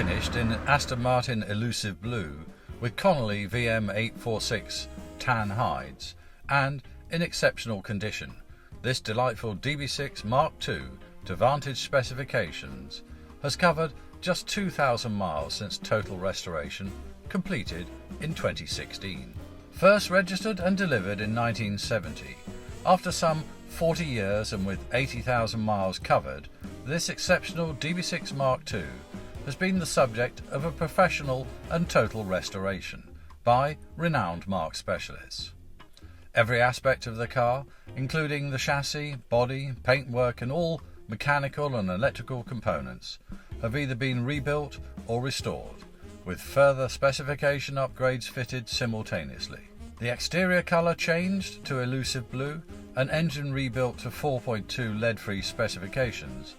finished in Aston Martin Elusive Blue with Connolly VM846 tan hides, and in exceptional condition, this delightful DB6 Mk2 to Vantage specifications has covered just 2,000 miles since total restoration, completed in 2016. First registered and delivered in 1970, after some 40 years and with 80,000 miles covered, this exceptional DB6 Mk2 has been the subject of a professional and total restoration by renowned marque specialists. Every aspect of the car, including the chassis, body, paintwork and all mechanical and electrical components, have either been rebuilt or restored, with further specification upgrades fitted simultaneously. The exterior colour changed to Elusive Blue, an engine rebuilt to 4.2 lead-free specifications.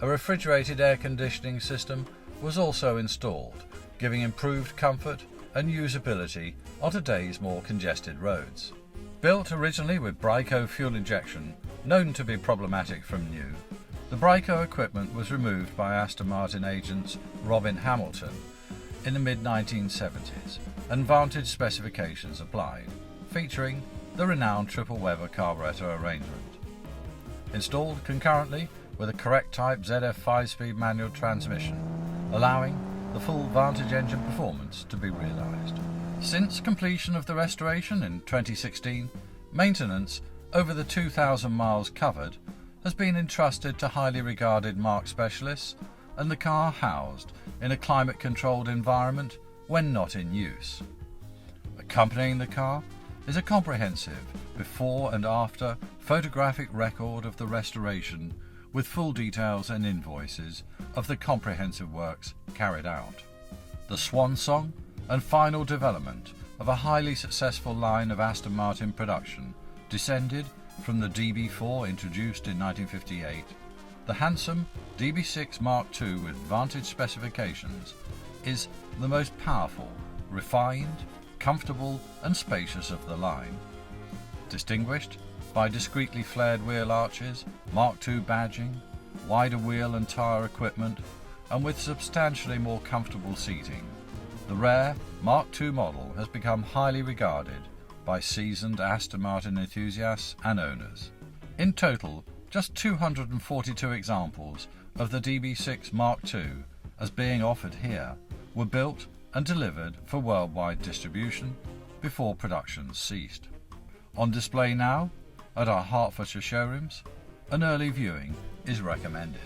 A refrigerated air conditioning system was also installed, giving improved comfort and usability on today's more congested roads. Built originally with Brico fuel injection, known to be problematic from new, the Brico equipment was removed by Aston Martin agents Robin Hamilton in the mid-1970s and Vantage specifications applied, featuring the renowned triple Weber carburetor arrangement. Installed concurrently with a correct type ZF 5-speed manual transmission, allowing the full Vantage engine performance to be realised. Since completion of the restoration in 2016, maintenance over the 2,000 miles covered has been entrusted to highly regarded marque specialists, and the car housed in a climate-controlled environment when not in use. Accompanying the car is a comprehensive before and after photographic record of the restoration with full details and invoices of the comprehensive works carried out. The swan song and final development of a highly successful line of Aston Martin production descended from the DB4 introduced in 1958, the handsome DB6 Mk2 with Vantage specifications is the most powerful, refined, comfortable and spacious of the line. Distinguished by discreetly flared wheel arches, Mk2 badging, wider wheel and tyre equipment, and with substantially more comfortable seating, the rare Mk2 model has become highly regarded by seasoned Aston Martin enthusiasts and owners. In total, just 242 examples of the DB6 Mk2 as being offered here were built and delivered for worldwide distribution before production ceased. On display now at our Hertfordshire showrooms, an early viewing is recommended.